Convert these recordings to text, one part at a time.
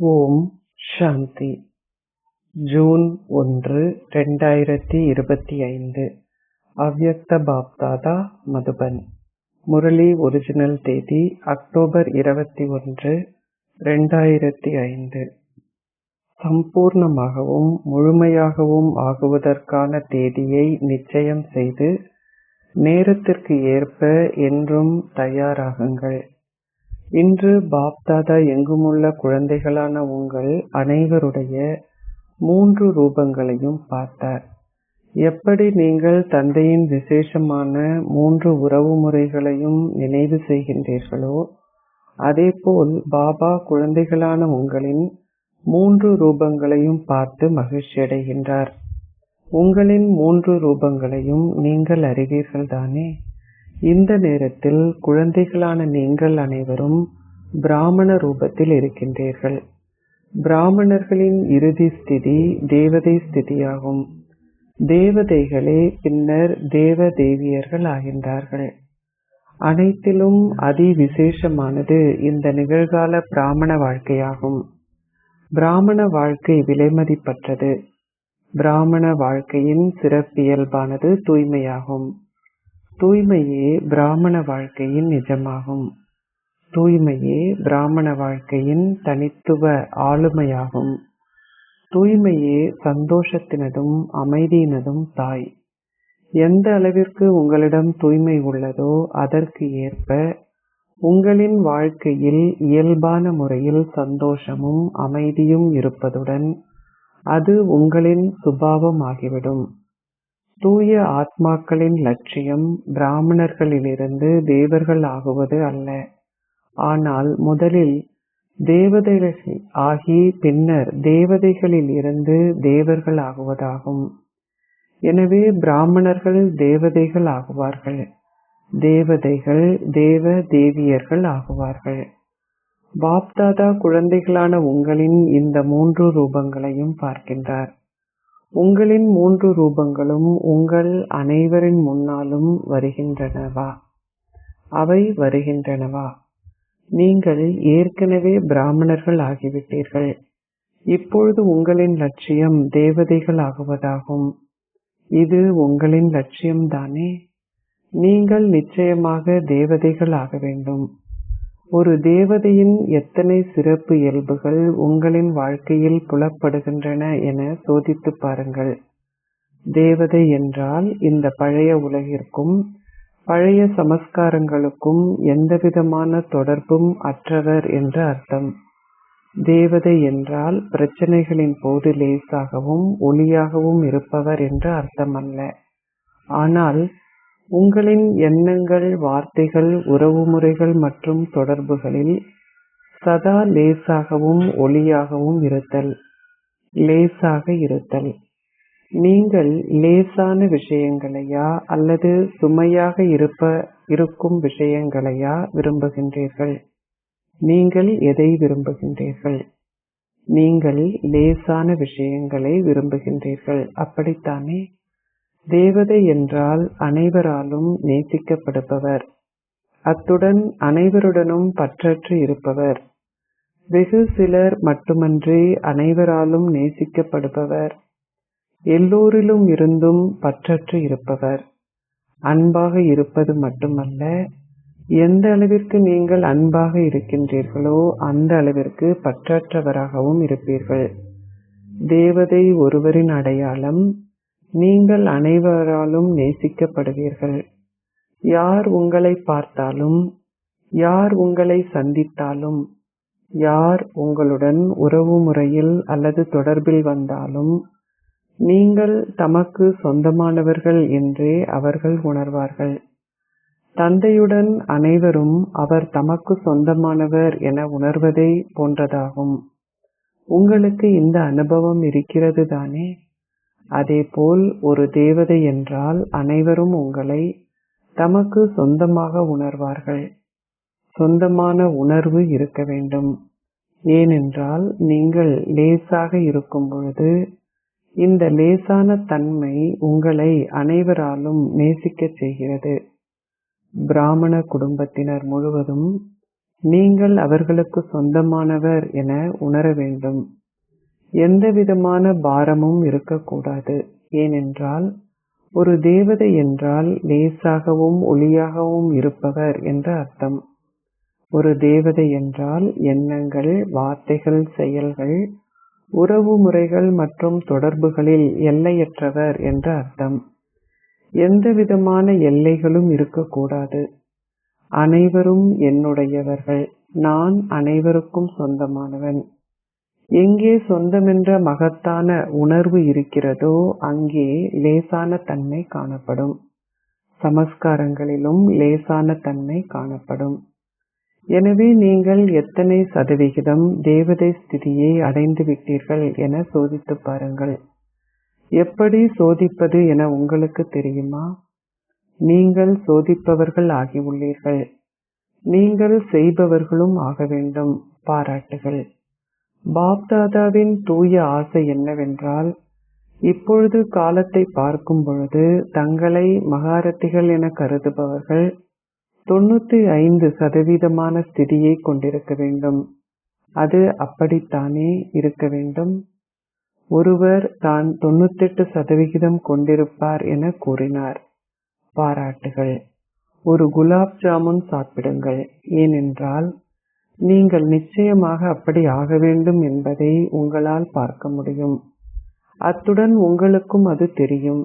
ஓம் சாந்தி. June 1, 2025. அவ்யக்த Bapdada, Madhuban. Murali original தேதி October 21, 2005. சம்பூர்ணமாகவும் முழுமையாகவும் ஆகுவதற்கான தேதியை நிச்சயம் செய்து நேரத்திற்கு ஏற்ப என்றும் தயாராகுங்கள். இன்று பாப்தாதா எங்குமுள்ள குழந்தைகளான உங்கள் அனைவருடைய 3 ரூபங்களையும் பார்த்தார். எப்படி நீங்கள் தந்தையின் விசேஷமான 3 உறவு முறைகளையும் நினைவு செய்கின்றீர்களோ, அதேபோல் பாபா குழந்தைகளான உங்களின் 3 ரூபங்களையும் பார்த்து மகிழ்ச்சியடைகின்றார். உங்களின் 3 ரூபங்களையும் நீங்கள் அறிவீர்கள் தானே? இந்த நேரத்தில் குழந்தைகளான நீங்கள் அனைவரும் பிராமண ரூபத்தில் இருக்கின்றீர்கள். பிராமணர்களின் இறுதி ஸ்திதி தேவதை ஸ்திதியாகும். தேவதைகளே பின்னர் தேவ தேவியர்கள் ஆகின்றார்கள். அனைத்திலும் அதி விசேஷமானது இந்த நிகழ்கால பிராமண வாழ்க்கையாகும். பிராமண வாழ்க்கை விலைமதிப்பற்றது. பிராமண வாழ்க்கையின் சிறப்பியல்பானது தூய்மையாகும். தூய்மையே பிராமண வாழ்க்கையின் நிஜமாகும். தூய்மையே பிராமண வாழ்க்கையின் தனித்துவ ஆளுமையாகும். தூய்மையே சந்தோஷத்தினதும் அமைதியினதும் தாய். எந்த அளவிற்கு உங்களிடம் தூய்மை உள்ளதோ அதற்கு ஏற்ப உங்களின் வாழ்க்கையில் இயல்பான முறையில் சந்தோஷமும் அமைதியும் இருப்பதுடன் அது உங்களின் சுபாவமாகிவிடும். தூய ஆத்மாக்களின் லட்சியம் பிராமணர்களிலிருந்து தேவர்கள் ஆகுவது அல்ல, ஆனால் முதலில் தேவதைகள் ஆகி பின்னர் தேவதைகளில் இருந்து தேவர்கள் ஆகுவதாகும். எனவே பிராமணர்கள் தேவதைகள் ஆகுவார்கள், தேவதைகள் தேவ தேவியர்கள் ஆகுவார்கள். பாப்தாதா குழந்தைகளான உங்களின் இந்த 3 ரூபங்களையும் பார்க்கின்றார். உங்களின் 3 ரூபங்களும் உங்கள் அனைவரின் முன்னாலும் வருகின்றனவா? அவை வருகின்றனவா? நீங்கள் ஏற்கனவே பிராமணர்கள் ஆகிவிட்டீர்கள். இப்பொழுது உங்களின் லட்சியம் தேவதைகள் ஆகுவதாகும். இது உங்களின் லட்சியம்தானே? நீங்கள் நிச்சயமாக தேவதைகள் ஆக வேண்டும். ஒரு தேவதையின் எத்தனை சிறப்பு இயல்புகள் உங்களின் வாழ்க்கையில் புலப்படுகின்றன என சோதித்து பாருங்கள். தேவதை என்றால் இந்த பழைய உலகிற்கும் பழைய சமஸ்காரங்களுக்கும் எந்தவிதமான தொடர்பும் அற்றவர் என்று அர்த்தம். தேவதை என்றால் பிரச்சனைகளின் போது லேசாகவும் ஒளியாகவும் இருப்பவர் என்று அர்த்தமல்ல. ஆனால் உங்களின் எண்ணங்கள், வார்த்தைகள், உறவுமுறைகள் மற்றும் தொடர்புகளில் சதா லேசாகவும் ஒளியாகவும் இருத்தல். லேசாக இருத்தல். நீங்கள் லேசான விஷயங்களையா அல்லது சுமையாக இருக்கும் விஷயங்களையா விரும்புகின்றீர்கள்? நீங்கள் எதை விரும்புகின்றீர்கள்? நீங்கள் லேசான விஷயங்களை விரும்புகின்றீர்கள், அப்படித்தானே? தேவதை என்றால் அனைவராலும் நேசிக்கப்படுபவர், அத்துடன் அனைவருடனும் பற்றற்று இருப்பவர். வெகு சிலர் மட்டுமன்றி அனைவராலும் நேசிக்கப்படுபவர், எல்லோரிலும் இருந்தும் பற்றற்று இருப்பவர். அன்பாக இருப்பது மட்டுமல்ல, எந்த அளவிற்கு நீங்கள் அன்பாக இருக்கின்றீர்களோ அந்த அளவிற்கு பற்றற்றவராகவும் இருப்பீர்கள். தேவதை ஒருவரின் அடையாளம். நீங்கள் அனைவராலும் நேசிக்கப்படுவீர்கள். யார் உங்களை பார்த்தாலும், யார் உங்களை சந்தித்தாலும், யார் உங்களுடன் உறவு முறையில் அல்லது தொடர்பில் வந்தாலும் நீங்கள் தமக்கு சொந்தமானவர்கள் என்றே அவர்கள் உணர்வார்கள். தந்தையுடன் அனைவரும் அவர் தமக்கு சொந்தமானவர் என உணர்வதை போன்றதாகும். உங்களுக்கு இந்த அனுபவம் இருக்கிறது தானே? அதேபோல் ஒரு தேவதை என்றால் அனைவரும் உங்களை தமக்கு சொந்தமாக உணர்வார்கள். சொந்தமான உணர்வு இருக்க வேண்டும். ஏனென்றால் நீங்கள் லேசாக இருக்கும் பொழுது இந்த லேசான தன்மை உங்களை அனைவராலும் நேசிக்கச் செய்கிறது. பிராமண குடும்பத்தினர் முழுவதும் நீங்கள் அவர்களுக்கு சொந்தமானவர் என உணர வேண்டும். எந்தவிதமான பாரமும் இருக்கக்கூடாது. ஏனென்றால் ஒரு தேவதை என்றால் லேசாகவும் ஒளியாகவும் இருப்பவர் என்று அர்த்தம். ஒரு தேவதை என்றால் எண்ணங்கள், வார்த்தைகள், செயல்கள், உறவு முறைகள் மற்றும் தொடர்புகளில் எல்லையற்றவர் என்று அர்த்தம். எந்தவிதமான எல்லைகளும் இருக்கக்கூடாது. அனைவரும் என்னுடையவர்கள். நான் அனைவருக்கும் சொந்தமானவன். எங்கே சொந்தமென்ற மகத்தான உணர்வு இருக்கிறதோ அங்கே லேசான தன்மை காணப்படும். சமஸ்காரங்களிலும் லேசான தன்மை காணப்படும். எனவே நீங்கள் எத்தனை சதவிகிதம் தேவதை ஸ்திதியை அடைந்து விட்டீர்கள் என சோதித்து பாருங்கள். எப்படி சோதிப்பது என உங்களுக்கு தெரியுமா? நீங்கள் சோதிப்பவர்கள் ஆகியுள்ளீர்கள். நீங்கள் செய்பவர்களும் ஆக வேண்டும். பாராட்டுகள். பாப்தாதாவின் தூய ஆசை என்னவென்றால், இப்பொழுது காலத்தை பார்க்கும் பொழுது தங்களை மகாரத்திகள் என கருதுபவர்கள் 95% ஸ்திதியை கொண்டிருக்க வேண்டும். அது அப்படித்தானே இருக்க வேண்டும். ஒருவர் தான் 98% கொண்டிருப்பார் என கூறினார். பாராட்டுகள். ஒரு குலாப் ஜாமுன் சாப்பிடுங்கள். ஏனென்றால் நீங்கள் நிச்சயமாக அப்படி ஆக வேண்டும் என்பதை உங்களால் பார்க்க முடியும். அத்துடன் உங்களுக்கும் அது தெரியும்.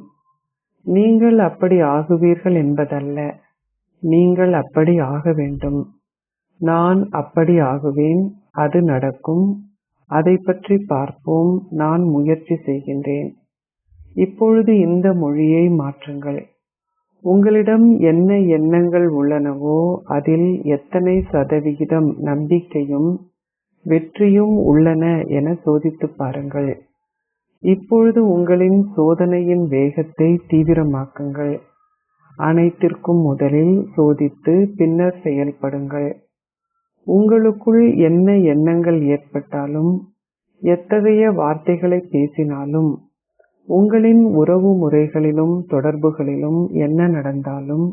நீங்கள் அப்படி ஆகுவீர்கள் என்பதல்ல, நீங்கள் அப்படி ஆக வேண்டும். நான் அப்படி ஆகுவேன், அது நடக்கும், அதை பற்றி பார்ப்போம், நான் முயற்சி செய்கின்றேன். இப்பொழுது இந்த மொழியை மாற்றுங்கள். உங்களிடம் என்ன எண்ணங்கள் உள்ளனவோ அதில் எத்தனை சதவிகிதம் நம்பிக்கையும் வெற்றியும் உள்ளன என சோதித்து பாருங்கள். இப்பொழுது உங்களின் சோதனையின் வேகத்தை தீவிரமாக்குங்கள். அனைத்திற்கும் முதலில் சோதித்து பின்னர் செயல்படுங்கள். உங்களுக்குள் என்ன எண்ணங்கள் ஏற்பட்டாலும், எத்தகைய வார்த்தைகளை பேசினாலும், உங்களின் உறவு முறைகளிலும் தொடர்புகளிலும் என்ன நடந்தாலும்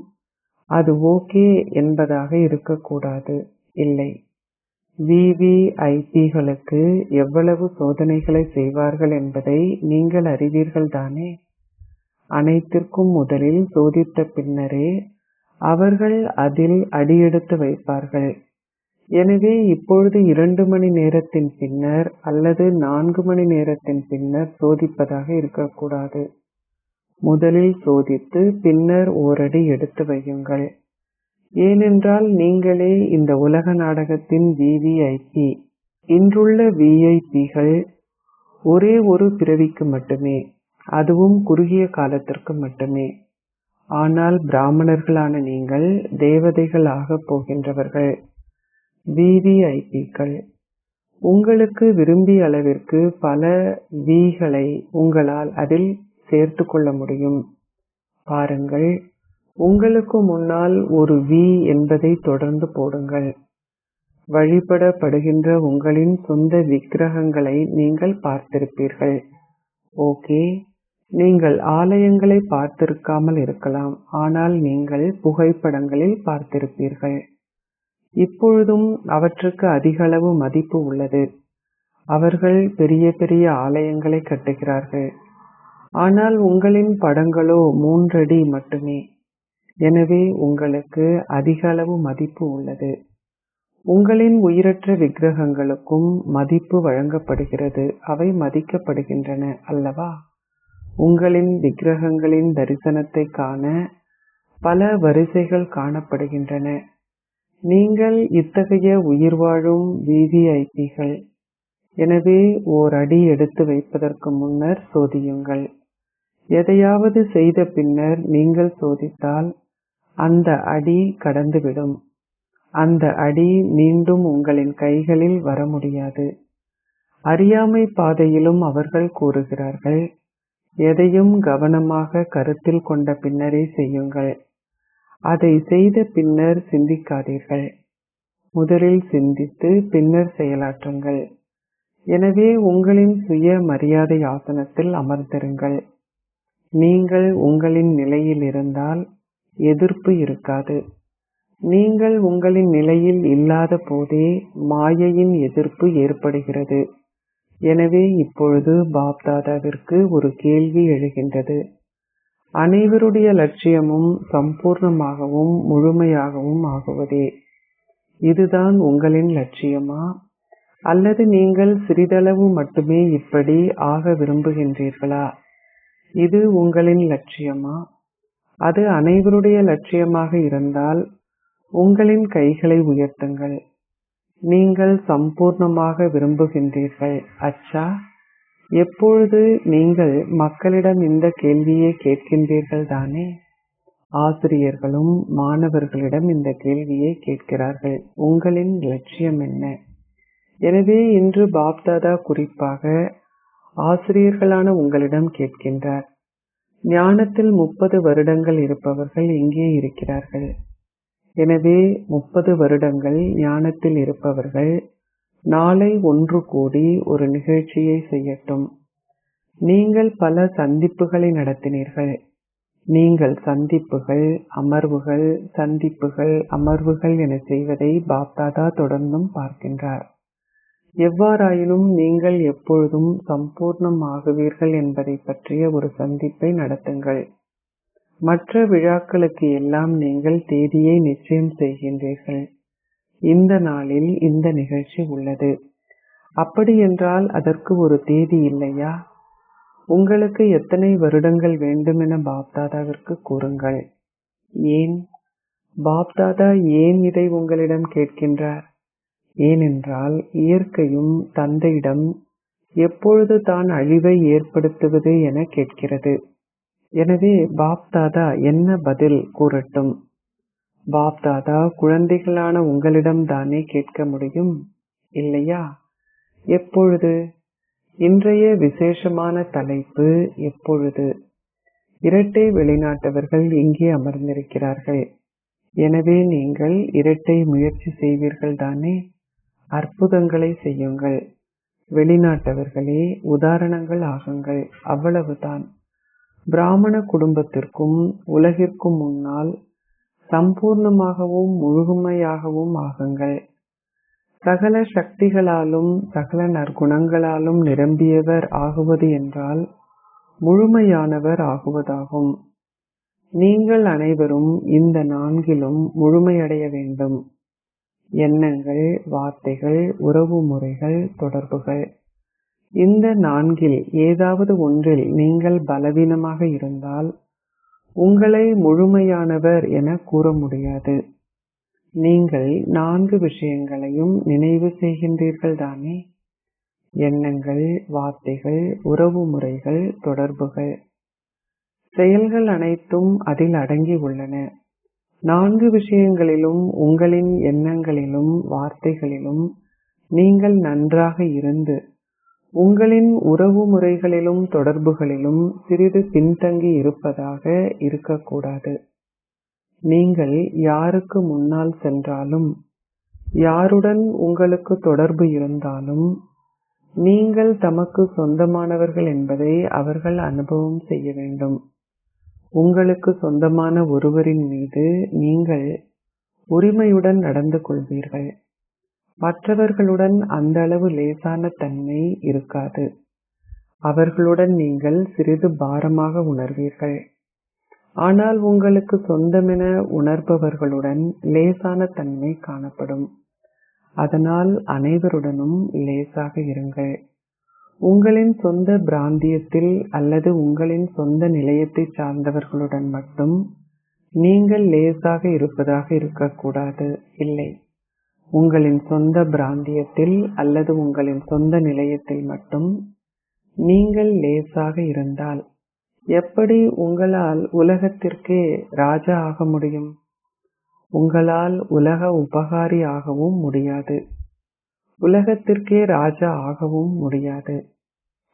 அது ஓகே என்பதாக இருக்கக்கூடாது. இல்லை. VVIPகளுக்கு எவ்வளவு சோதனைகளை செய்வார்கள் என்பதை நீங்கள் அறிவீர்கள் தானே. அனைத்திற்கும் முதலில் சோதித்த பின்னரே அவர்கள் அதில் அடியெடுத்து வைப்பார்கள். எனவே இப்பொழுது 2 மணி நேரத்தின் பின்னர் அல்லது 4 மணி நேரத்தின் பின்னர் சோதிப்பதாக இருக்கக்கூடாது. முதலில் சோதித்து பின்னர் ஓரடி எடுத்து வையுங்கள். ஏனென்றால் நீங்களே இந்த உலக நாடகத்தின் VVIP. இன்றுள்ள VIPகள் ஒரே ஒரு பிறவிக்கு மட்டுமே, அதுவும் குறுகிய காலத்திற்கு மட்டுமே. ஆனால் பிராமணர்களான நீங்கள் தேவதைகள் ஆகப் போகின்றவர்கள். VVIPக்கள். உங்களுக்கு விரும்பிய அளவிற்கு பல Vகளை உங்களால் அதில் சேர்த்து கொள்ள முடியும். பாருங்கள், உங்களுக்கு முன்னால் ஒரு V என்பதை தொடர்ந்து போடுங்கள். வழிபடப்படுகின்ற உங்களின் சொந்த விக்கிரகங்களை நீங்கள் பார்த்திருப்பீர்கள். ஓகே, நீங்கள் ஆலயங்களை பார்த்திருக்காமல் இருக்கலாம், ஆனால் நீங்கள் புகைப்படங்களில் பார்த்திருப்பீர்கள். இப்பொழுதும் அவற்றுக்கு அதிகளவு மதிப்பு உள்ளது. அவர்கள் பெரிய பெரிய ஆலயங்களை கட்டுகிறார்கள். ஆனால் உங்களின் படங்களோ 3 அடி மட்டுமே. எனவே உங்களுக்கு அதிக அளவு மதிப்பு உள்ளது. உங்களின் உயிரற்ற விக்கிரகங்களுக்கும் மதிப்பு வழங்கப்படுகிறது. அவை மதிக்கப்படுகின்றன அல்லவா? உங்களின் விக்கிரகங்களின் தரிசனத்தை காண பல வரிசைகள் காணப்படுகின்றன. நீங்கள் இத்தகைய உயிர் வாழும் VVIPகள். எனவே ஓர் அடி எடுத்து வைப்பதற்கு முன்னர் சோதியுங்கள். எதையாவது செய்த பின்னர் நீங்கள் சோதித்தால் அந்த அடி கடந்துவிடும். அந்த அடி மீண்டும் உங்களின் கைகளில் வர முடியாது. அறியாமை பாதையிலும் அவர்கள் கூறுகிறார்கள், எதையும் கவனமாக கருத்தில் கொண்ட பின்னரே செய்யுங்கள். அதை செய்த பின்னர் சிந்திக்காதீர்கள். முதலில் சிந்தித்து பின்னர் செயலாற்றுங்கள். எனவே உங்களின் சுய மரியாதை ஆசனத்தில் அமர்ந்திருங்கள். நீங்கள் உங்களின் நிலையில் இருந்தால் எதிர்ப்பு இருக்காது. நீங்கள் உங்களின் நிலையில் இல்லாத போதே மாயையின் எதிர்ப்பு ஏற்படுகிறது. எனவே இப்பொழுது பாப்தாதாவிற்கு ஒரு கேள்வி எழுகின்றது. அனைவருடைய லட்சியமும் சம்பூர்ணமாகவும் முழுமையாகவும் ஆகுவதே. இதுதான் உங்களின் லட்சியமா? அல்லது நீங்கள் சிறிதளவு மட்டுமே இப்படி ஆக விரும்புகின்றீர்களா? இது உங்களின் லட்சியமா? அது அனைவருடைய லட்சியமாக இருந்தால் உங்களின் கைகளை உயர்த்துங்கள். நீங்கள் சம்பூர்ணமாக விரும்புகின்றீர்கள். அச்சா, எப்பொழுது நீங்கள் மக்களிடம் இந்த கேள்வியை கேட்கின்றீர்கள் தானே? ஆசிரியர்களும் மாணவர்களிடம் இந்த கேள்வியை கேட்கிறார்கள், உங்களின் லட்சியம் என்ன? எனவே இன்று பாப்தாதா குறிப்பாக ஆசிரியர்களான உங்களிடம் கேட்கின்றார். ஞானத்தில் 30 வருடங்கள் இருப்பவர்கள் இங்கே இருக்கிறார்கள். எனவே 30 வருடங்கள் ஞானத்தில் இருப்பவர்கள் நாளை ஒன்று கூடி ஒரு நிகழ்ச்சியை செய்யட்டும். நீங்கள் பல சந்திப்புகளை நடத்தினீர்கள். நீங்கள் சந்திப்புகள், அமர்வுகள், சந்திப்புகள், அமர்வுகள் என செய்வதை பாப்தாதா தொடர்ந்தும் பார்க்கின்றார். எவ்வாறாயினும் நீங்கள் எப்பொழுதும் சம்பூர்ணம் ஆகுவீர்கள் என்பதை பற்றிய ஒரு சந்திப்பை நடத்துங்கள். மற்ற விழாக்களுக்கு எல்லாம் நீங்கள் தேதியை நிச்சயம் செய்கின்றீர்கள். இந்த நாளில் இந்த நிகழ்ச்சி உள்ளது. அப்படி என்றால் அதற்கு ஒரு தேதி இல்லையா? உங்களுக்கு எத்தனை வருடங்கள் வேண்டும் என பாப்தாதாவிற்கு கூறுங்கள். ஏன் பாப்தாதா ஏன் இதை உங்களிடம் கேட்கின்றார்? ஏனென்றால் இயற்கையும் தந்தையிடம் எப்பொழுது தான் அழிவை ஏற்படுத்துவது என கேட்கிறது. எனவே பாப்தாதா என்ன பதில் கூறட்டும்? பாப்தாதா குழந்தைகளான உங்களிடம் தானே கேட்க முடியும், இல்லையா? எப்பொழுது? இன்றைய விசேஷமான தலைப்பு எப்பொழுது? இரட்டை வெளிநாட்டவர்கள் இங்கே அமர்ந்திருக்கிறார்கள். எனவே நீங்கள் இரட்டை முயற்சி செய்வீர்கள் தானே? அற்புதங்களை செய்யுங்கள். வெளிநாட்டவர்களே, உதாரணங்கள் ஆகுங்கள். அவ்வளவுதான். பிராமண குடும்பத்திற்கும் உலகிற்கும் முன்னால் சம்பூர்ணமாகவும் முழுமையாகவும் ஆகுங்கள். சகல சக்திகளாலும் சகல நற்குணங்களாலும் நிரம்பியவர் ஆகுவது என்றால் முழுமையானவர் ஆகுவதாகும். நீங்கள் அனைவரும் இந்த 4லும் முழுமையடைய வேண்டும். எண்ணங்கள், வார்த்தைகள், உறவு முறைகள், தொடர்புகள். இந்த 4ல் ஏதாவது ஒன்றில் நீங்கள் பலவீனமாக இருந்தால் உங்களை முழுமையானவர் என கூற முடியாது. நீங்கள் 4 விஷயங்களையும் நினைவு செய்கின்றீர்கள் தானே? எண்ணங்கள், வார்த்தைகள், உறவு முறைகள், தொடர்புகள். செயல்கள் அனைத்தும் அதில் அடங்கி உள்ளன. 4 விஷயங்களிலும், உங்களின் எண்ணங்களிலும் வார்த்தைகளிலும் நீங்கள் நன்றாக இருந்து உங்களின் உறவு முறைகளிலும் தொடர்புகளிலும் சிறிது பின்தங்கி இருப்பதாக இருக்கக்கூடாது. நீங்கள் யாருக்கு முன்னால் சென்றாலும், யாருடன் உங்களுக்கு தொடர்பு இருந்தாலும், நீங்கள் தமக்கு சொந்தமானவர்கள் என்பதை அவர்கள் அனுபவம் செய்ய வேண்டும். உங்களுக்கு சொந்தமான ஒருவரின் மீது நீங்கள் உரிமையுடன் நடந்து கொள்வீர்கள். மற்றவர்களுடன் அந்த அளவு லேசான தன்மை இருக்காது. அவர்களுடன் நீங்கள் சிறிது பாரமாக உணர்வீர்கள். ஆனால் உங்களுக்கு சொந்தமென உணர்பவர்களுடன் லேசான தன்மை காணப்படும். அதனால் அனைவருடனும் லேசாக இருங்கள். உங்களின் சொந்த பிராந்தியத்தில் அல்லது உங்களின் சொந்த நிலையத்தை சார்ந்தவர்களுடன் மட்டும் நீங்கள் லேசாக இருப்பதாக இருக்கக்கூடாது. இல்லை, உங்களின் சொந்த பிராந்தியத்தில் அல்லது உங்களின் சொந்த நிலையத்தில் மட்டும் நீங்கள் லேசாக இருந்தால் எப்படி உங்களால் உலகத்திற்கே ராஜா ஆக முடியும்? உங்களால் உலக உபகாரி ஆகவும் முடியாது. உலகத்திற்கே ராஜா ஆகவும் முடியாது.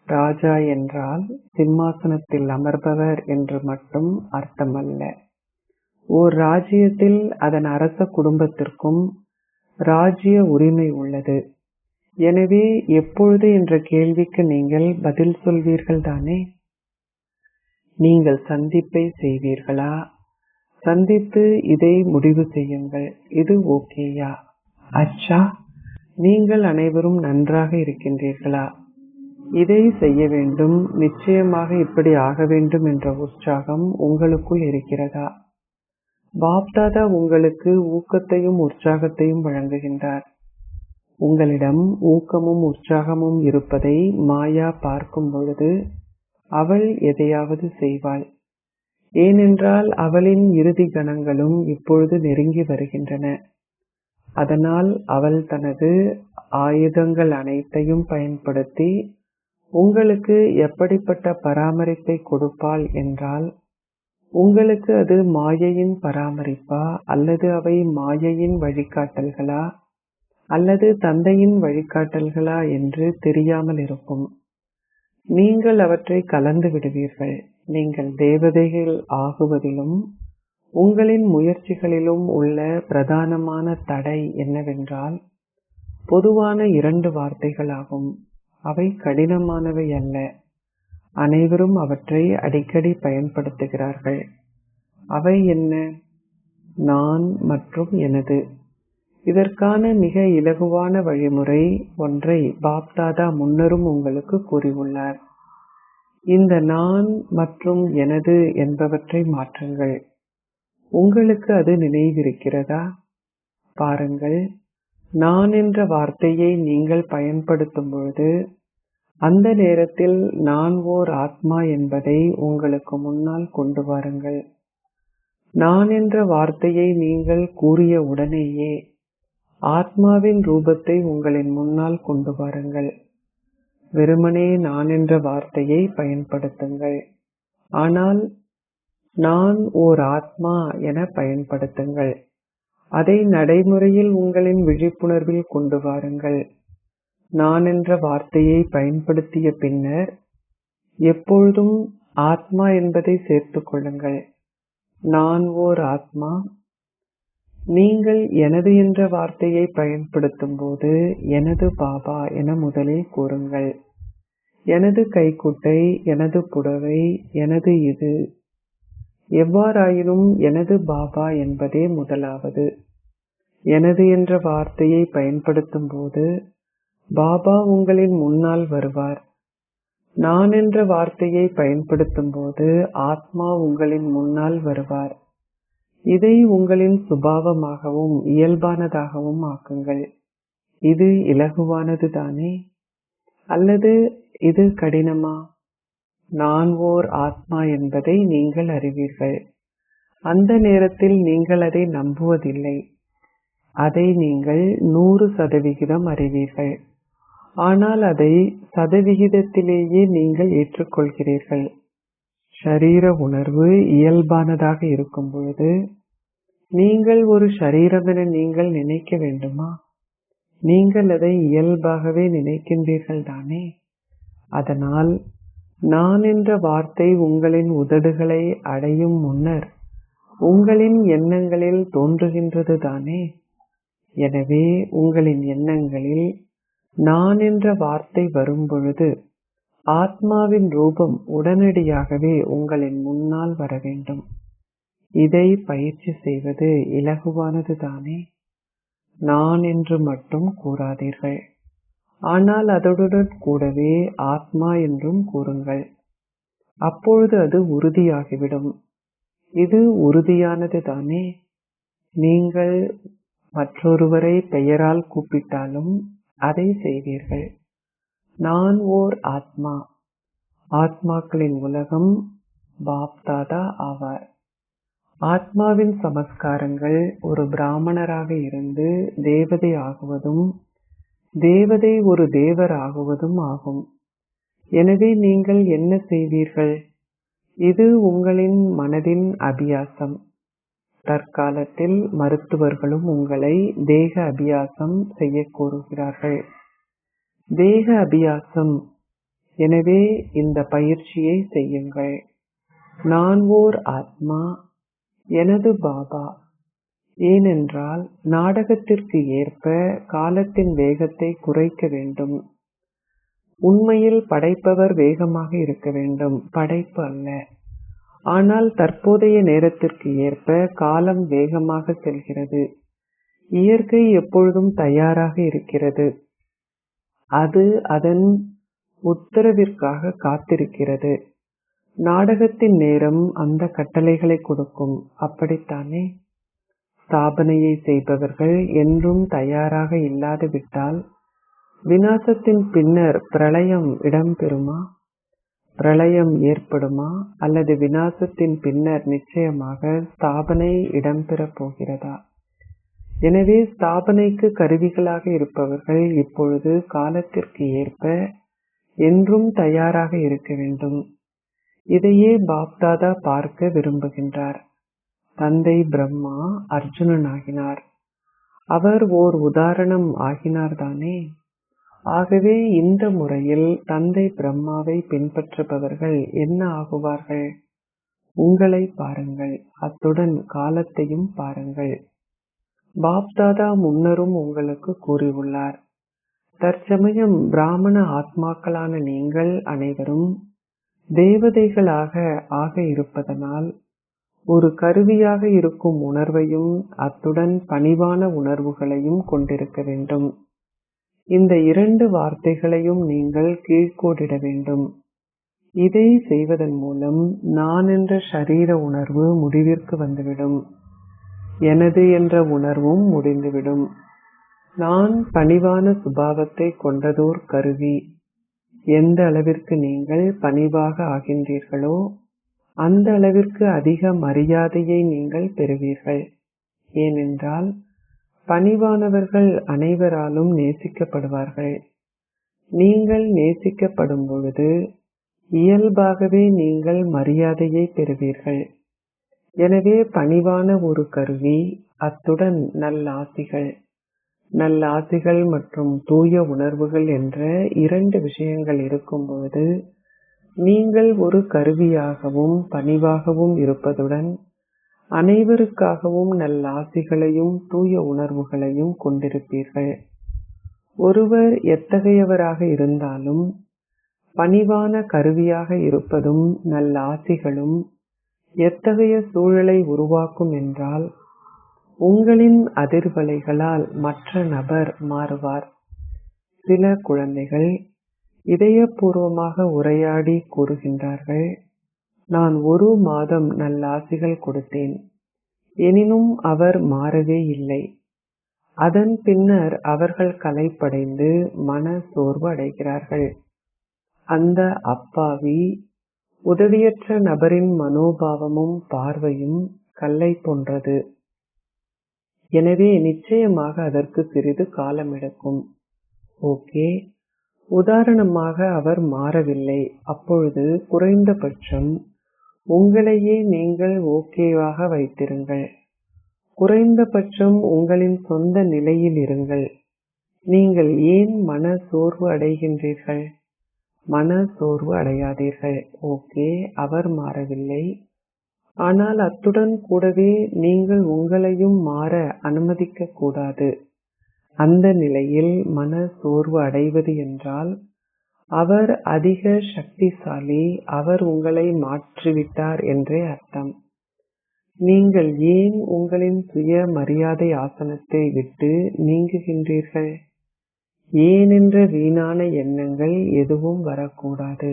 ராஜா என்றால் சிம்மாசனத்தில் அமர்பவர் என்று மட்டும் அர்த்தமல்ல. ஓர் ராஜ்யத்தில் அதன் அரச குடும்பத்திற்கும் ராஜ்ய உரிமை உள்ளது. எனவே எப்பொழுது என்ற கேள்விக்கு நீங்கள் பதில் சொல்வீர்கள் தானே? நீங்கள் சந்திப்பை செய்வீர்களா சந்தித்து இதை முடிவு செய்யுங்கள். இது ஓகேயா? அச்சா, நீங்கள் அனைவரும் நன்றாக இருக்கின்றீர்களா? இதை செய்ய வேண்டும், நிச்சயமாக இப்படி ஆக வேண்டும் என்ற உற்சாகம் உங்களுக்குள் இருக்கிறதா? பாப்தாதா உங்களுக்கு ஊக்கத்தையும் உற்சாகத்தையும் வழங்குகின்றார். உங்களிடம் ஊக்கமும் உற்சாகமும் இருப்பதை மாயா பார்க்கும் பொழுது அவள் எதையாவது செய்வாள். ஏனென்றால் அவளின் இறுதி கணங்களும் இப்பொழுது நெருங்கி வருகின்றன. அதனால் அவள் தனது ஆயுதங்கள் அனைத்தையும் பயன்படுத்தி உங்களுக்கு எப்படிப்பட்ட பராமரிப்பை கொடுப்பாள் என்றால், உங்களுக்கு அது மாயையின் பராமரிப்பா, அல்லது அவை மாயையின் வழிகாட்டல்களா, அல்லது தந்தையின் வழிகாட்டல்களா என்று தெரியாமல் இருக்கும். நீங்கள் அவற்றை கலந்து விடுவீர்கள். நீங்கள் தேவதைகள் ஆகுவதிலும் உங்களின் முயற்சிகளிலும் உள்ள பிரதானமான தடை என்னவென்றால் பொதுவான 2 வார்த்தைகளாகும். அவை கடினமானவை அல்ல. அனைவரும் அவற்றை அடிக்கடி பயன்படுத்துகிறார்கள். அவை என்ன? நான் மற்றும் எனது. இதற்கான மிக இலகுவான வழிமுறை ஒன்றை பாப்தாதா முன்னரும் உங்களுக்கு கூறியுள்ளார். இந்த நான் மற்றும் எனது என்பவற்றை மாற்றுங்கள். உங்களுக்கு அது நினைவிருக்கிறதா? பாருங்கள், நான் என்ற வார்த்தையை நீங்கள் பயன்படுத்தும் பொழுது அந்த நேரத்தில் நான் ஓர் ஆத்மா என்பதை உங்களுக்கு முன்னால் கொண்டு வாருங்கள். நான் என்ற வார்த்தையை நீங்கள் கூறிய உடனேயே ஆத்மாவின் ரூபத்தை உங்களின் முன்னால் கொண்டு வாருங்கள். வெறுமனே நான் என்ற வார்த்தையை பயன்படுத்துங்கள். ஆனால் நான் ஓர் ஆத்மா என பயன்படுத்துங்கள். அதை நடைமுறையில் உங்களின் விழிப்புணர்வில் கொண்டு வாருங்கள். நான் என்ற வார்த்தையை பயன்படுத்திய பின்னர் எப்பொழுதும் ஆத்மா என்பதை சேர்த்துக் கொள்ளுங்கள். நான் ஓர் ஆத்மா. நீங்கள் எனது என்ற வார்த்தையை பயன்படுத்தும் போது எனது பாபா என முதலில் கூறுங்கள். எனது கைக்குட்டை, எனது புடவை, எனது இது. எவ்வாறாயினும் எனது பாபா என்பதே முதலாவது. எனது என்ற வார்த்தையை பயன்படுத்தும் போது பாபா உங்களின் முன்னால் வருவார். நான் என்ற வார்த்தையை பயன்படுத்தும் போது ஆத்மா உங்களின் முன்னால் வருவார். இதை உங்களின் சுபாவமாகவும் இயல்பானதாகவும் ஆக்குங்கள். இது இலகுவானது தானே? அல்லது இது கடினமா? நான் ஓர் ஆத்மா என்பதை நீங்கள் அறிவீர்கள். அந்த நேரத்தில் நீங்கள் அதை நம்புவதில்லை. அதை நீங்கள் 100% அறிவீர்கள். ஆனால் அதை சதவிகிதத்திலேயே நீங்கள் ஏற்றுக்கொள்கிறீர்கள். ஷரீர உணர்வு இயல்பானதாக இருக்கும் பொழுது நீங்கள் ஒரு ஷரீரம் என நீங்கள் நினைக்க வேண்டுமா? நீங்கள் அதை இயல்பாகவே நினைக்கின்றீர்கள் தானே? அதனால் நான் என்ற வார்த்தை உங்களின் உதடுகளை அடையும் முன்னர் உங்களின் எண்ணங்களில் தோன்றுகின்றது தானே? எனவே உங்களின் எண்ணங்களில் நான் என்ற வார்த்தை வரும் பொழுது ஆத்மாவின் ரூபம் உடனடியாகவே உங்களின் முன்னால் வர வேண்டும். இதை பயிற்சி செய்வது இலகுவானது தானே? நான் என்று மட்டும் கூறாதீர்கள். ஆனால் அதனுடன் கூடவே ஆத்மா என்றும் கூறுங்கள். அப்பொழுது அது உறுதியாகிவிடும். இது உறுதியானது தானே? நீங்கள் மற்றொருவரை பெயரால் கூப்பிட்டாலும் அதை செய்வீர்கள். நான் ஓர் ஆத்மா. ஆத்மாக்களின் உலகம் பாப்தாதா ஆவார். ஆத்மாவின் சமஸ்காரங்கள் ஒரு பிராமணராக இருந்து தேவதை ஆகுவதும் தேவதை ஒரு தேவர் ஆகுவதும் ஆகும். எனவே நீங்கள் என்ன செய்வீர்கள்? இது உங்களின் மனதின் அபியாசம். தற்காலத்தில் மருத்துவர்களும் உங்களை தேக அபியாசம் செய்ய கூறுகிறார்கள். தேக அபியாசம். எனவே இந்த பயிற்சியை செய்யுங்கள். நான் ஓர் ஆத்மா, எனது பாபா. ஏனென்றால் நாடகத்திற்கு ஏற்ப காலத்தின் வேகத்தை குறைக்க வேண்டும். உண்மையில் படைப்பவர் வேகமாக இருக்க வேண்டும், படைப்பு அல்ல. ஆனால் தற்போதைய நேரத்திற்கு ஏற்ப காலம் வேகமாக செல்கிறது. இயற்கை எப்பொழுதும் தயாராக இருக்கிறது. அது அதன் உத்தரவிற்காக காத்திருக்கிறது. நாடகத்தின் நேரம் அந்த கட்டளைகளை கொடுக்கும். அப்படித்தானே? ஸ்தாபனையை செய்பவர்கள் என்றும் தயாராக இல்லாது விட்டால் விநாசத்தின் பின்னர் பிரளயம் இடம்பெறுமா? பிரளயம் ஏற்படுமா? அல்லது விநாசத்தின் பின்னர் நிச்சயமாக ஸ்தாபனை இடம்பெறப் போகிறதா? எனவே ஸ்தாபனைக்கு கருவிகளாக இருப்பவர்கள் இப்பொழுது காலத்திற்கு ஏற்ப என்றும் தயாராக இருக்க வேண்டும். இதையே பாப்தாதா பார்க்க விரும்புகின்றார். தந்தை பிரம்மா அர்ஜுனனாகினார். அவர் ஓர் உதாரணம் ஆகினார்தானே. ஆகவே இந்த முறையில் தந்தை பிரம்மாவை பின்பற்றுபவர்கள் என்ன ஆகுவார்கள்? உங்களை பாருங்கள், அத்துடன் காலத்தையும் பாருங்கள். பாப்தாதா முன்னரும் உங்களுக்கு கூறியுள்ளார். தற்சமயம் பிராமண ஆத்மாக்களான நீங்கள் அனைவரும் தேவதைகளாக ஆக இருப்பதனால் ஒரு கருவியாக இருக்கும் உணர்வையும் அத்துடன் பணிவான உணர்வுகளையும் கொண்டிருக்க வேண்டும். இந்த 2 வார்த்தைகளையும் நீங்கள் கீழ்க்கோடிட வேண்டும். இதை செய்வதன் மூலம் நான் என்ற ஷரீர உணர்வு முடிவிற்கு வந்துவிடும். எனது என்ற உணர்வும் முடிந்துவிடும். நான் பணிவான சுபாவத்தை கொண்டதோர் கருவி. எந்த அளவிற்கு நீங்கள் பணிவாக ஆகின்றீர்களோ அந்த அளவிற்கு அதிக மரியாதையை நீங்கள் பெறுவீர்கள். ஏனென்றால் பணிவானவர்கள் அனைவராலும் நேசிக்கப்படுவார்கள். நீங்கள் நேசிக்கப்படும் பொழுது இயல்பாகவே நீங்கள் மரியாதையை பெறுவீர்கள். எனவே பணிவான ஒரு கருவி, அத்துடன் நல்லாசிகள். நல்லாசிகள் மற்றும் தூய உணர்வுகள் என்ற 2 விஷயங்கள் இருக்கும்பொழுது நீங்கள் ஒரு கருவியாகவும் பணிவாகவும் இருப்பதுடன் அனைவருக்காகவும் நல்லாசிகளையும் தூய உணர்வுகளையும் கொண்டிருப்பீர்கள். ஒருவர் எத்தகையவராக இருந்தாலும் பணிவான கருவியாக இருப்பதும் நல்லாசிகளும் எத்தகைய சூழலை உருவாக்கும் என்றால் உங்களின் அதிர்வலைகளால் மற்ற நபர் மாறுவார். சில குழந்தைகள் இதயபூர்வமாக உரையாடி கூறுகின்றார்கள், நான் 1 மாதம் நல்லாசிகள் கொடுத்தேன், எனினும் அவர் மாறவே இல்லை. அதன் பின்னர் அவர்கள் களைப்படைந்து மன சோர்வு அடைகிறார்கள். அந்த அப்பாவி உதவியற்ற நபரின் மனோபாவமும் பார்வையும் கல்லை போன்றது. எனவே நிச்சயமாக அதற்கு சிறிது காலம் எடுக்கும். ஓகே, உதாரணமாக அவர் மாறவில்லை. அப்பொழுது குறைந்தபட்சம் உங்களையே நீங்கள் ஓகேவாக வைத்திருங்கள். குறைந்தபட்சம் உங்களின் சொந்த நிலையில் இருங்கள். நீங்கள் ஏன் மன சோர்வு அடைகின்றீர்கள்? மன சோர்வு அடையாதீர்கள். ஓகே, அவர் மாறவில்லை. ஆனால் அத்துடன் கூடவே நீங்கள் உங்களையும் மாற அனுமதிக்க கூடாது. அந்த நிலையில் மன சோர்வு அடைவது என்றால் அவர் அதிக சக்திசாலி, அவர் உங்களை மாற்றிவிட்டார் என்றே அர்த்தம். நீங்கள் ஏன் உங்களின் சுய மரியாதை ஆசனத்தை விட்டு நீங்குகின்றீர்கள்? ஏன் என்ற வீணான எண்ணங்கள் எதுவும் வரக்கூடாது.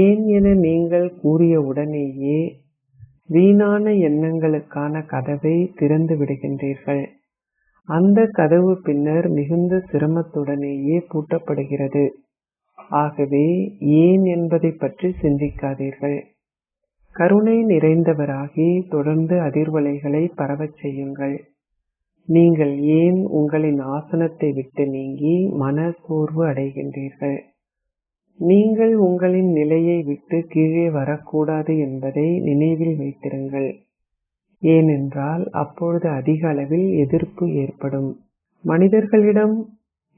ஏன் என நீங்கள் கூறிய உடனேயே வீணான எண்ணங்களுக்கான கதவை திறந்து விடுகின்றீர்கள். அந்த கதவு பின்னர் மிகுந்த சிரமத்துடனேயே பூட்டப்படுகிறது. ஆகவே ஏன் என்பதை பற்றி சிந்திக்காதீர்கள். கருணை நிறைந்தவராகி தொடர்ந்து அதிர்வலைகளை பரவச் செய்யுங்கள். நீங்கள் ஏன் உங்களின் ஆசனத்தை விட்டு நீங்கி மன சோர்வு அடைகின்றீர்கள்? நீங்கள் உங்களின் நிலையை விட்டு கீழே வரக்கூடாது என்பதை நினைவில் வைத்திருங்கள். ஏனென்றால் அப்பொழுது அதிக அளவில் எதிர்ப்பு ஏற்படும். மனிதர்களிடம்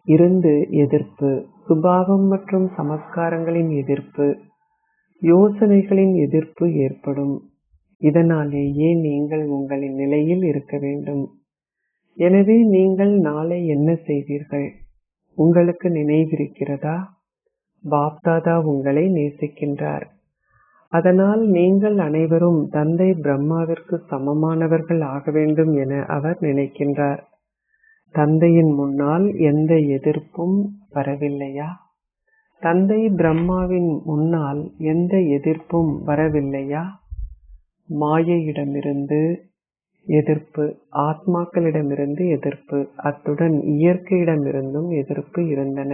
இருந்து எதிர்ப்பு, சுபாவம் மற்றும் சமஸ்காரங்களின் எதிர்ப்பு, யோசனைகளின் எதிர்ப்பு ஏற்படும். இதனாலேயே நீங்கள் உங்களின் நிலையில் இருக்க வேண்டும். எனவே நீங்கள் நாளை என்ன செய்வீர்கள்? உங்களுக்கு நினைவிருக்கிறதா? பாப்தாதா உங்களை நேசிக்கின்றார். அதனால் நீங்கள் அனைவரும் தந்தை பிரம்மாவிற்கு சமமானவர்கள் ஆக வேண்டும் என அவர் நினைக்கின்றார். தந்தையின் முன்னால் எந்த எதிர்ப்பும் வரவில்லையா? தந்தை பிரம்மாவின் முன்னால் எந்த எதிர்ப்பும் வரவில்லையா? மாயையிடமிருந்து எதிர்ப்பு, ஆத்மாக்களிடமிருந்து எதிர்ப்பு, அத்துடன் இயற்கையிடமிருந்தும் எதிர்ப்பு இருந்தன.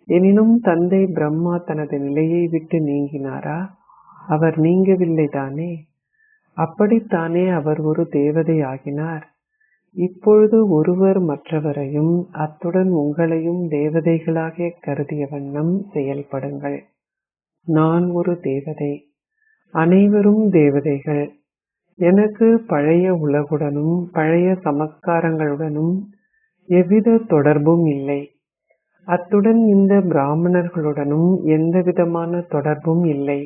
எனினும் தந்தை பிரம்மா தனது நிலையை விட்டு நீங்கினாரா? அவர் நீங்கவில்லை தானே. அப்படித்தானே அவர் ஒரு தேவதை ஆகினார். இப்பொழுது ஒருவர் மற்றவரையும் அத்துடன் உங்களையும் தேவதைகளாக கருதிய வண்ணம் செயல்படுங்கள். நான் ஒரு தேவதை, அனைவரும் தேவதைகள். எனக்கு பழைய உலகுடனும் பழைய சமஸ்காரங்களுடனும் எவ்வித தொடர்பும் இல்லை. அத்துடன் இந்த பிராமணர்களுடனும் எந்தவிதமான தொடர்பும் இல்லை.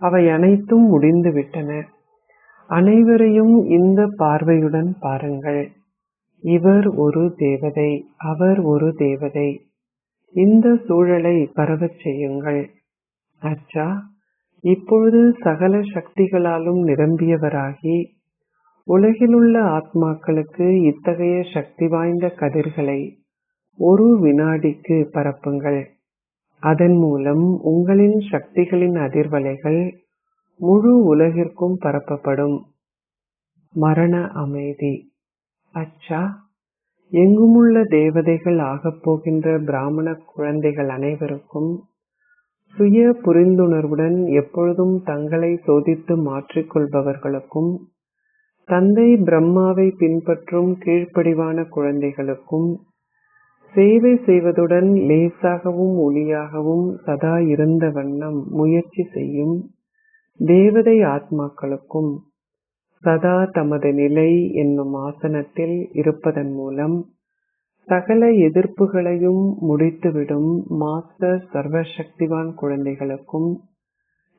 அவை அனைத்தும் முடிந்துவிட்டன. அனைவரையும் இந்த பார்வையுடன் பாருங்கள். இவர் ஒரு தேவதை, அவர் ஒரு தேவதை. இந்த சூழலை பரவச் செய்யுங்கள். அச்சா, இப்பொழுது சகல சக்திகளாலும் நிரம்பியவராகி உலகிலுள்ள ஆத்மாக்களுக்கு இத்தகைய சக்தி வாய்ந்த கதிர்களை ஒரு வினாடிக்கு பரப்புங்கள். அதன் மூலம் உங்களின் சக்திகளின் அதிர்வலைகள் முழு உலகிற்கும் பரப்பப்படும். மரண அமைதி. அச்சா, எங்குமுள்ள தேவதைகள் ஆகப்போகின்ற பிராமண குழந்தைகள் அனைவருக்கும் சுய புரிந்துணர்வுடன் எப்பொழுதும் தங்களை சோதித்து மாற்றிக்கொள்பவர்களுக்கும் தந்தை பிரம்மாவை பின்பற்றும் கீழ்ப்படிவான குழந்தைகளுக்கும் சேவை செய்வதுடன் லேசாகவும் ஒளியாகவும் சதா இருந்த வண்ணம் முயற்சி செய்யும் தேவதை ஆத்மாக்களுக்கும் சதா தமது நிலை என்னும் ஆசனத்தில் இருப்பதன் மூலம் சகல எதிர்ப்புகளையும் முடித்துவிடும் மாஸ்டர் சர்வசக்திவான் குழந்தைகளுக்கும்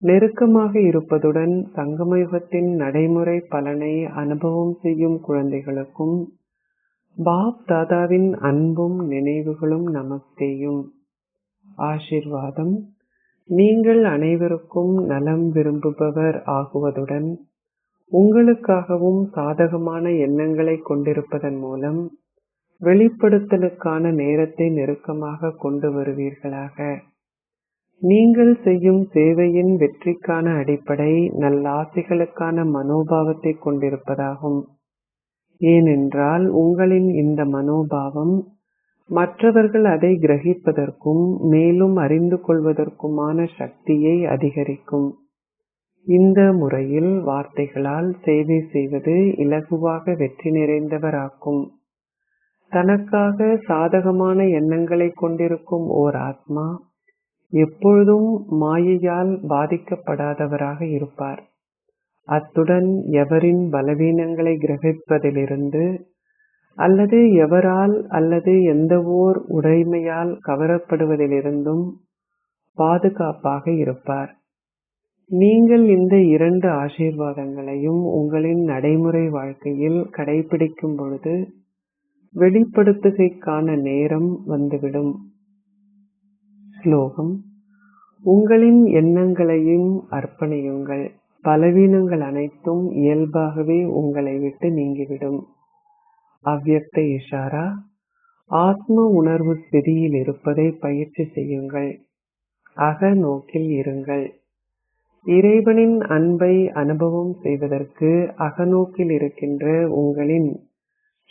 நெருக்கமாக இருப்பதுடன் சங்கமயுகத்தின் நடைமுறை பலனை அனுபவம் செய்யும் குழந்தைகளுக்கும் பாப் தாதாவின் அன்பும் நினைவுகளும் நமஸ்தேயும். ஆசிர்வாதம். நீங்கள் அனைவருக்கும் நலம் விரும்புபவர் ஆகுவதுடன் உங்களுக்காகவும் சாதகமான எண்ணங்களை கொண்டிருப்பதன் மூலம் வெளிப்படுத்தலுக்கான நேரத்தை நெருக்கமாக கொண்டு வருவீர்களாக. நீங்கள் செய்யும் சேவையின் வெற்றிக்கான அடிப்படை நல்லாசைகளுக்கான மனோபாவத்தை கொண்டிருப்பதாகும். ஏனென்றால் உங்களின் இந்த மனோபாவம் மற்றவர்கள் அதை கிரகிப்பதற்கும் மேலும் அறிந்து கொள்வதற்குமான சக்தியை அதிகரிக்கும். இந்த முறையில் வார்த்தைகளால் சேவை செய்வது இலகுவாக வெற்றி நிறைந்தவராக்கும். தனக்காக சாதகமான எண்ணங்களை கொண்டிருக்கும் ஓர் ஆத்மா எப்பொழுதும் மாயையால் பாதிக்கப்படாதவராக இருப்பார். அத்துடன் எவரின் பலவீனங்களை கிரகிப்பதிலிருந்து அல்லது எவரால் அல்லது எந்தவோர் உடைமையால் கவரப்படுவதிலிருந்தும் பாதுகாப்பாக இருப்பார். நீங்கள் இந்த 2 ஆசீர்வாதங்களையும் உங்களின் நடைமுறை வாழ்க்கையில் கடைபிடிக்கும் பொழுது வெளிப்படுத்துகைக்கான நேரம் வந்துவிடும். ஸ்லோகம். உங்களின் எண்ணங்களையும் அர்ப்பணியுங்கள். பலவீனங்கள் அனைத்தும் இயல்பாகவே உங்களை விட்டு நீங்கிவிடும். அவ்யக்த இஷாரா. ஆத்ம உணர்வு ஸ்திதியில் இருப்பதை பயிற்சி செய்யுங்கள். அகநோக்கில் இருங்கள். இறைவனின் அன்பை அனுபவம் செய்வதற்கு அகநோக்கில் இருக்கின்ற உங்களின்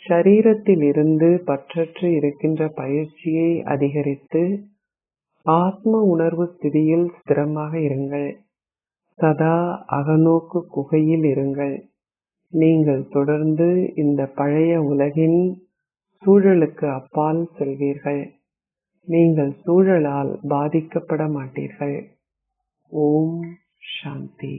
ஷரீரத்தில் இருந்து பற்றற்று இருக்கின்ற பயிற்சியை அதிகரித்து ஆத்ம உணர்வு ஸ்திதியில் ஸ்திரமாக இருங்கள். சதா அகநோக்கு குகையில் இருங்கள். நீங்கள் தொடர்ந்து இந்த பழைய உலகின் சூழலுக்கு அப்பால் செல்வீர்கள். நீங்கள் சூழலால் பாதிக்கப்பட மாட்டீர்கள். ஓம் சாந்தி.